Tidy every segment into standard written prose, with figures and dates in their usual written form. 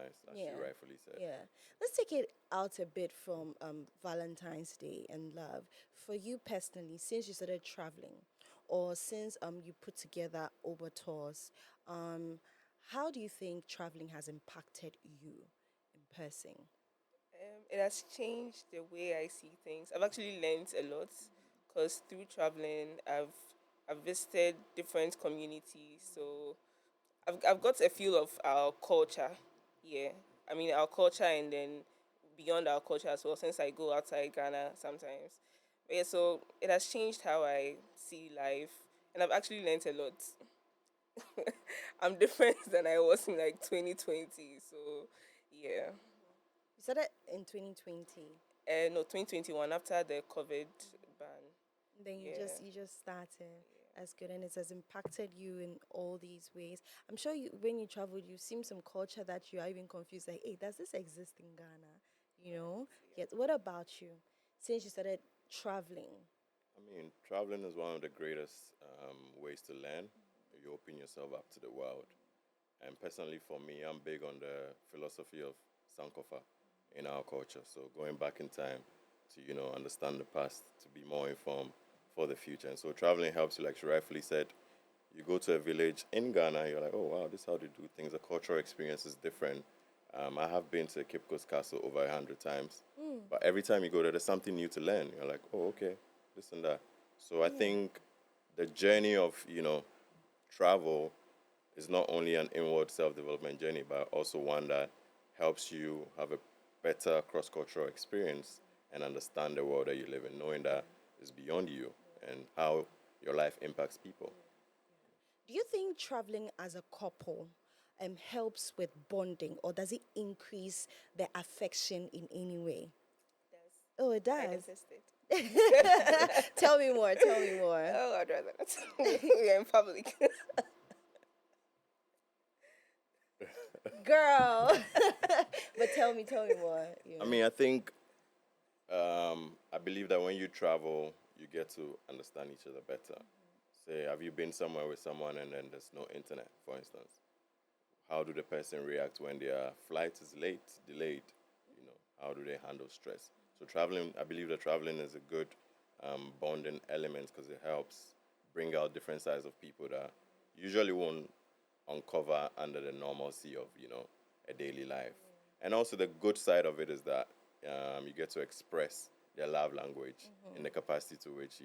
Valentine's, as you rightfully said. Yeah. Let's take it out a bit from Valentine's Day and love. For you personally, since you started traveling, or since you put together Uber tours, um, how do you think traveling has impacted you in person? It has changed the way I see things. I've actually learned a lot because through traveling, I've visited different communities. So I've got a feel of our culture. Yeah, I mean our culture, and then beyond our culture as well. Since I go outside Ghana sometimes, but yeah. So it has changed how I see life, and I've actually learned a lot. I'm different than I was in like 2020. So yeah, You started in 2020. no, 2021 after the COVID ban. Then Yeah, you just started. That's good, and it has impacted you in all these ways. I'm sure you, when you traveled, you've seen some culture that you are even confused. Like, hey, does this exist in Ghana? You know. yeah. Yet, what about you? Since you started traveling, I mean, traveling is one of the greatest ways to learn. You open yourself up to the world. And personally, for me, I'm big on the philosophy of Sankofa in our culture. So going back in time to, understand the past, to be more informed for the future. And so traveling helps you, like she rightfully said. You go to a village in Ghana, you're like, oh, wow, this is how they do things. The cultural experience is different. I have been to Cape Coast Castle over 100 times. But every time you go there, there's something new to learn. You're like, oh, okay, this and that. So I think the journey of, travel is not only an inward self development journey, but also one that helps you have a better cross cultural experience and understand the world that you live in, knowing that it's beyond you and how your life impacts people. do you think traveling as a couple helps with bonding, or does it increase the affection in any way? That's Oh, it I does. noticed it. Tell me more. Tell me more. Oh, I'd rather not. We are in public. Girl. But tell me more. I Yeah. mean, I think, I believe that when you travel, you get to understand each other better. Say, have you been somewhere with someone and then there's no internet, for instance? How do the person react when their flight is late, delayed? How do they handle stress? So traveling, I believe that traveling is a good bonding element because it helps bring out different sides of people that usually won't uncover under the normalcy of a daily life. And also the good side of it is that you get to express their love language in the capacity to which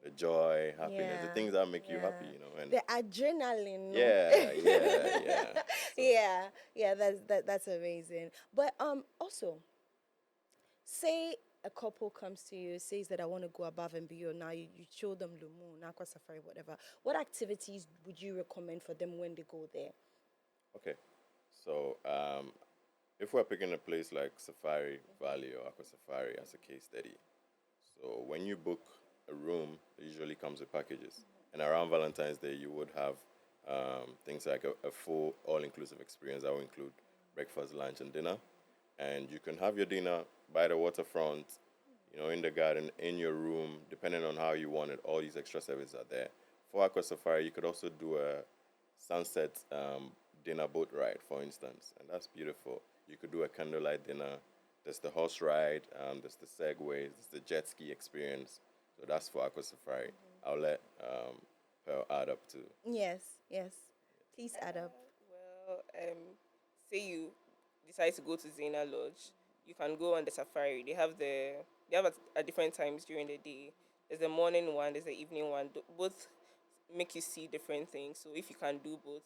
the joy, happiness, the Yeah. things that make you happy, Yeah. and The adrenaline, no? yeah. So Yeah. Yeah, that's amazing. But also, say a couple comes to you, says that I want to go above and beyond. Now you show them Lumu, Aqua Safari, whatever. What activities would you recommend for them when they go there? okay, so if we're picking a place like Safari Valley or Aqua Safari as a case study, so when you book a room, it usually comes with packages. And around Valentine's Day, you would have things like a full all-inclusive experience that will include breakfast, lunch, and dinner. And you can have your dinner by the waterfront, in the garden, in your room, depending on how you want it. All these extra services are there. For Aqua Safari, you could also do a sunset dinner boat ride, for instance, and that's beautiful. You could do a candlelight dinner. There's the horse ride, there's the segways, there's the jet ski experience. So that's for Aqua Safari. I'll let Pearl add up to. Yes, yes. Please add up. Well, say you decide to go to Zena Lodge, you can go on the safari. They have at different times during the day. There's the morning one, there's the evening one. Both make you see different things. So if you can do both,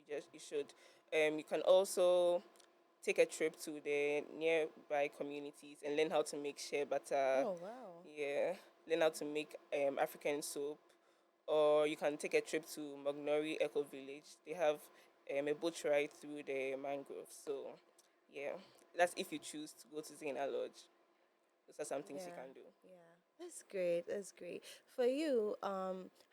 you should. You can also take a trip to the nearby communities and learn how to make shea butter. Oh wow. Yeah, learn how to make African soap. Or you can take a trip to Magnori Eco Village. They have a boat ride through the mangroves. So, yeah, that's if you choose to go to Zena Lodge. Those are some things you Yeah, can do. yeah. That's great. That's great. For you,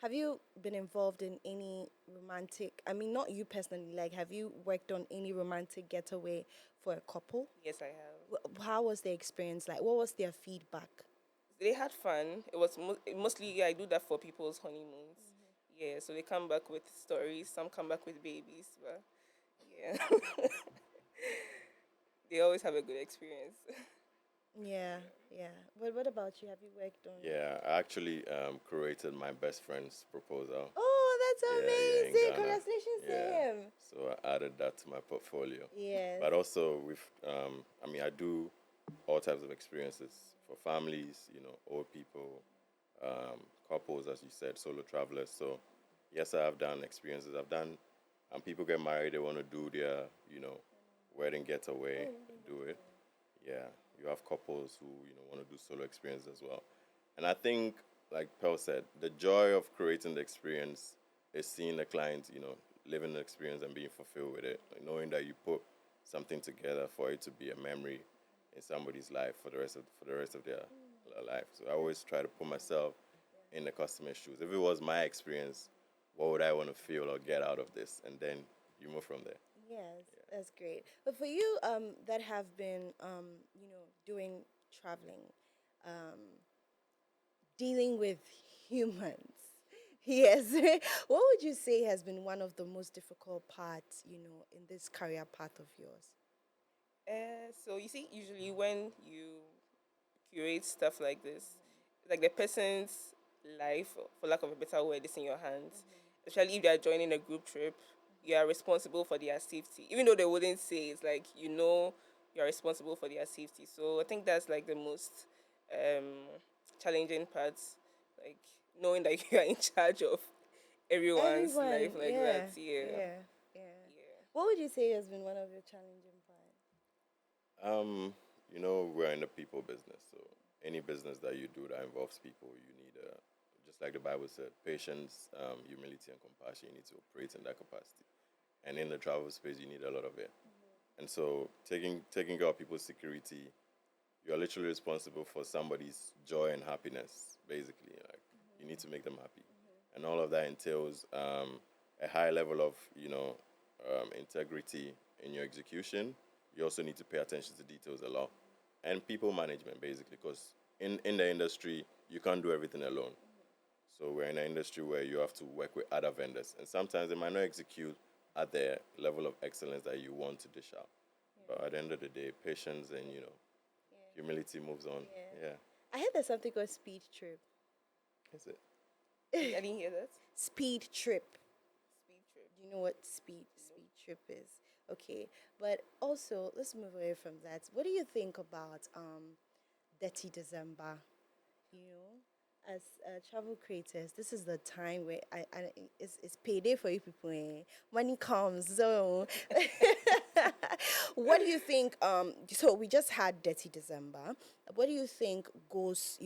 have you been involved in any romantic, I mean, not you personally, like, have you worked on any romantic getaway for a couple? Yes, I have. How was the experience like? What was their feedback? They had fun. It was mostly, yeah, I do that for people's honeymoons. Yeah, so they come back with stories. Some come back with babies, but yeah. they always have a good experience. Yeah, yeah. But what about you? Have you worked on? Yeah, I actually created my best friend's proposal. Oh, that's Yeah, in amazing! Ghana. Congratulations to Yeah, him. so I added that to my portfolio. Yes. But also with, I mean, I do all types of experiences for families, old people, couples, as you said, solo travelers. So yes, I have done experiences. I've done, people get married, they want to do their, wedding getaway and do it. Yeah, you have couples who want to do solo experience as well. And I think, like Pearl said, the joy of creating the experience is seeing the client, living the experience and being fulfilled with it, like knowing that you put something together for it to be a memory in somebody's life for the rest of their life. So I always try to put myself in the customer's shoes. If it was my experience, what would I want to feel or get out of this? And then you move from there. Yes, that's great. But for you, that have been, doing traveling, um, dealing with humans. Yes. What would you say has been one of the most difficult parts, in this career path of yours? So you see, usually when you curate stuff like this, like the person's life, for lack of a better word, is in your hands. Especially if they are joining a group trip, you are responsible for their safety. Even though they wouldn't say, it's like you are responsible for their safety. So I think that's like the most um, challenging part, like knowing that you are in charge of everyone's life Everyone, like that. yeah, Yeah, yeah, yeah. yeah. What would you say has been one of your challenging parts? Um, we're in the people business, so any business that you do that involves people, you need just like the Bible said, patience, humility, and compassion. You need to operate in that capacity, and in the travel space, you need a lot of it. And so, taking care of people's security, you are literally responsible for somebody's joy and happiness. Basically, like you need to make them happy, and all of that entails a high level of integrity in your execution. You also need to pay attention to details a lot, and people management basically, because in the industry you can't do everything alone. So we're in an industry where you have to work with other vendors, and sometimes they might not execute at the level of excellence that you want to dish out. But at the end of the day, patience and humility moves on. Yeah. Yeah, I heard there's something called speed trip. that's it. I didn't hear that. Speed trip. Speed trip. Do you know what speed trip is? Okay, but also let's move away from that. What do you think about Dirty December? You know, as travel creators, this is the time where it's payday for you people. Eh? Money comes, so what do you think? So we just had Dirty December. What do you think goes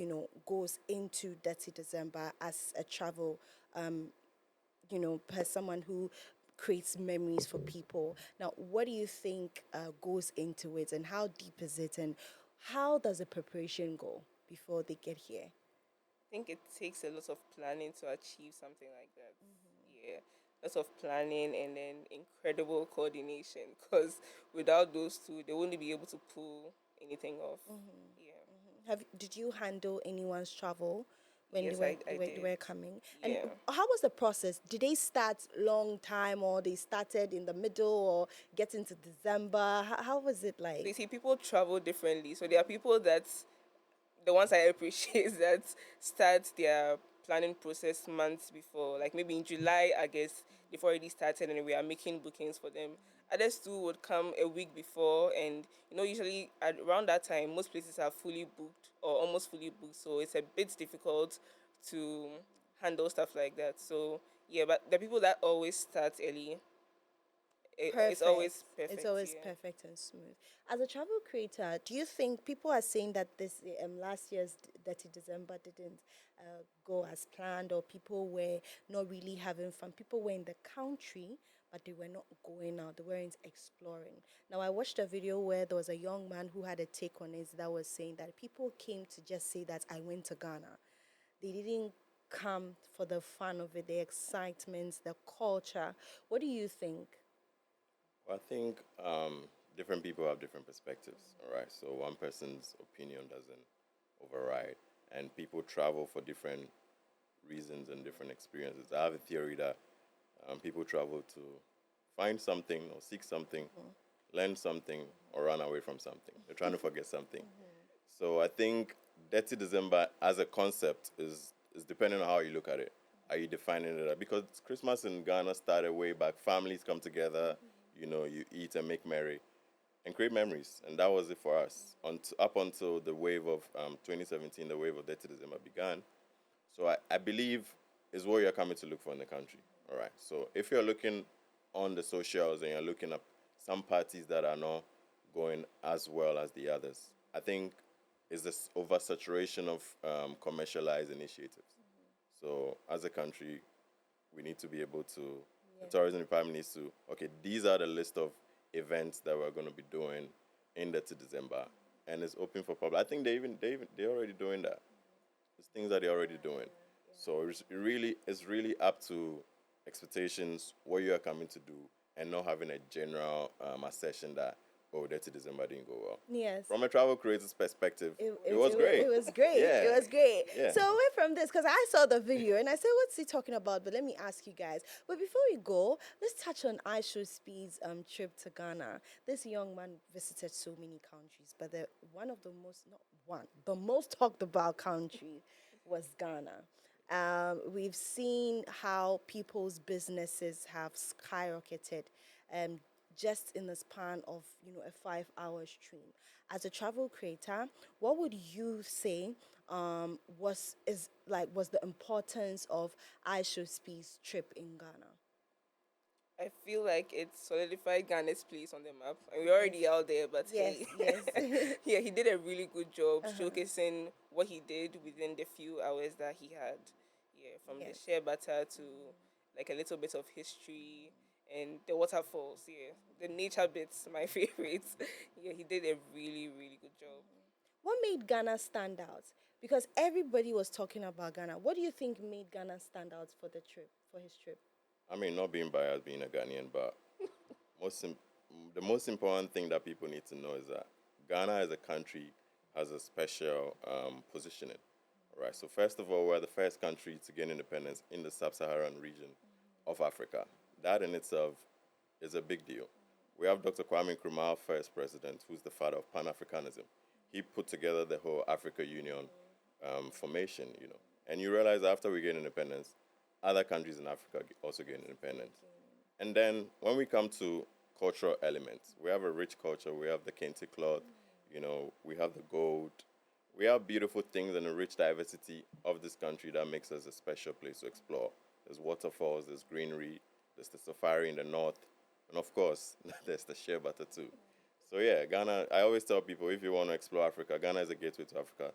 into Dirty December as a travel per someone who creates memories for people. Now, what do you think goes into it, and how deep is it, and how does the preparation go before they get here? I think it takes a lot of planning to achieve something like that. Yeah, lots of planning and then incredible coordination. Because without those two, they wouldn't be able to pull anything off. Yeah. Have did you handle anyone's travel when they Yes, were they I were, they did. were coming? And Yeah. how was the process? Did they start long time, or they started in the middle, or get into December? How was it So like? you see, people travel differently. So there are people that the ones I appreciate is that start their planning process months before, like maybe in July, I guess they've already started and we are making bookings for them. Others too would come a week before, and usually around that time, most places are fully booked or almost fully booked, so it's a bit difficult to handle stuff like that. So yeah, but the people that always start early, it's Perfect. always It's perfect. always Yeah. perfect and smooth. As a travel creator, do you think people are saying that this last year's Dirty December didn't go as planned, or people were not really having fun? People were in the country, but they were not going out. They weren't exploring. Now, I watched a video where there was a young man who had a take on it that was saying that people came to just say that I went to Ghana. They didn't come for the fun of it, the excitement, the culture. What do you think? Well, I think different people have different perspectives. All right, so one person's opinion doesn't override, and people travel for different reasons and different experiences. I have a theory that people travel to find something or seek something, learn something or run away from something. They're trying to forget something. So I think Dirty December as a concept is depending on how you look at it. Are you defining it? Because Christmas in Ghana started way back. Families come together, you eat and make merry and create memories. And that was it for us. Up until the wave of 2017, the wave of Dirty December began. So I believe is what you're coming to look for in the country. All right. So if you're looking on the socials and you're looking at some parties that are not going as well as the others, I think is this oversaturation of commercialized initiatives. So as a country, we need to be able to, the tourism department needs to, okay, these are the list of events that we're going to be doing in the to December, and it's open for public. I think they're already doing that. There's things that they're already doing. So it's really up to expectations, what you are coming to do, and not having a general assertion that Dirty December didn't go well. Yes. From a travel creator's perspective, it was great. It was great. Yeah. It was great. Yeah. So away from this, because I saw the video and I said, what's he talking about? But let me ask you guys. But before we go, let's touch on Aisha Speed's trip to Ghana. This young man visited so many countries, but one of the most, not one, the most talked about country was Ghana. We've seen how people's businesses have skyrocketed just in the span of a 5 hour stream. As a travel creator, what would you say was the importance of Aisha Speed's trip in Ghana? I feel like it solidified Ghana's place on the map. And we're already out there, but Yes, hey. yes. Yeah, he did a really good job showcasing what he did within the few hours that he had. Yeah, from the Yes. shea butter to like a little bit of history and the waterfalls. Yeah, the nature bits, my favorites. Yeah, he did a really, really good job. What made Ghana stand out? Because everybody was talking about Ghana. What do you think made Ghana stand out for his trip? I mean, not being biased, being a Ghanaian, but most im- the most important thing that people need to know is that Ghana as a country has a special positioning. All right. So first of all, we're the first country to gain independence in the sub-Saharan region of Africa. That in itself is a big deal. We have Dr. Kwame Nkrumah, our first president, who's the father of Pan-Africanism. He put together the whole Africa Union formation, And you realize after we gain independence, other countries in Africa also gain independence. And then when we come to cultural elements, we have a rich culture. We have the kente cloth, we have the gold. We have beautiful things and a rich diversity of this country that makes us a special place to explore. There's waterfalls, there's greenery, there's the safari in the north, and of course, there's the shea butter too. So yeah, Ghana, I always tell people if you want to explore Africa, Ghana is a gateway to Africa.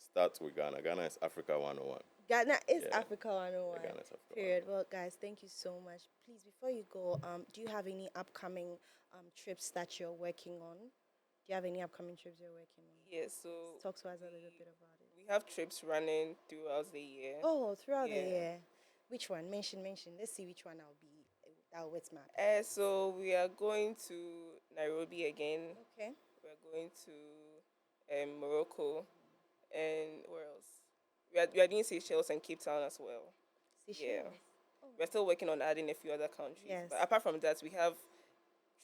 Start with Ghana. Ghana is Africa 101. Ghana is Yeah. Africa 101. Yeah, Ghana is Africa Period. Well, guys, thank you so much. Please, before you go, do you have any upcoming trips that you're working on? Do you have any upcoming trips you're working on? Yeah, so Talk to us a little bit about it. we have trips running throughout the year. Oh, throughout the Yeah. year. Which one? Mention. Let's see which one I'll wet my So we are going to Nairobi again. Okay. We're going to Morocco, and where else? We are doing Seychelles and Cape Town as well. Seychelles. We're still working on adding a few other countries. Yes. But apart from that, we have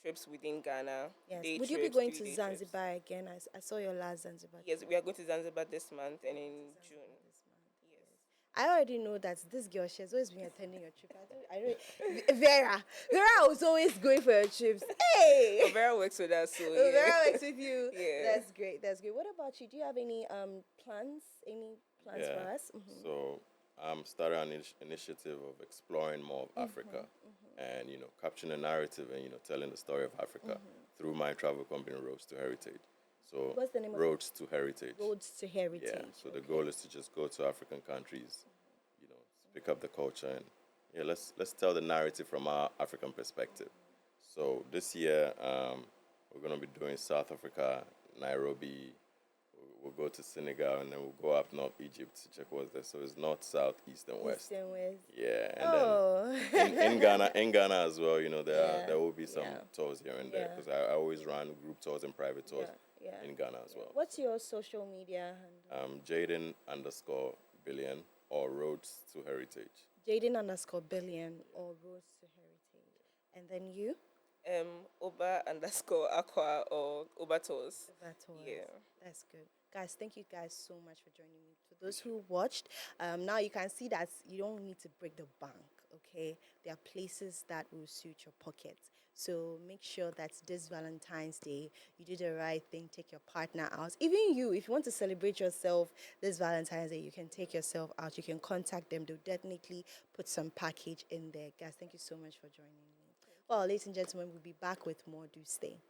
trips within Ghana. Yes. Day Would you be trips, going to 3-day Zanzibar again? I saw your last Zanzibar. Yes, we are going to Zanzibar this month and in June. This month. Yes. I already know that this girl, she's always been attending your trip. I know Vera was always going for your trips. Hey! Vera works with us, so Oh, yeah. Vera works with you. Yeah. That's great. What about you? Do you have any plans? Any plans Yeah. for us? Mm-hmm. So I'm starting an initiative of exploring more of Africa and, capturing a narrative and, telling the story of Africa through my travel company, Roads to Heritage. So What's the name of Roads to Heritage. Roads to Heritage. Yeah. So the goal is to just go to African countries, pick up the culture and let's tell the narrative from our African perspective. So this year we're gonna be doing South Africa, Nairobi. We'll go to Senegal and then we'll go up north Egypt to check what's there. So it's north, south, east, and west. East and west. Yeah, and Oh. then in Ghana as well, there will be some tours here and there Yeah. because I always run group tours and private tours Yeah. in Ghana as well. What's your social media handle? Jaden_billion or Roads to Heritage. Jaden_billion or Roads to Heritage. And then you? Oba underscore aqua or Oba tours. That was Yeah. that's good. Guys, thank you guys so much for joining me. For those who watched, now you can see that you don't need to break the bank, okay? There are places that will suit your pocket. So make sure that this Valentine's Day you do the right thing, take your partner out. Even you, if you want to celebrate yourself this Valentine's Day, you can take yourself out. You can contact them. They'll definitely put some package in there. Guys, thank you so much for joining me. Well, ladies and gentlemen, we'll be back with more. Do stay.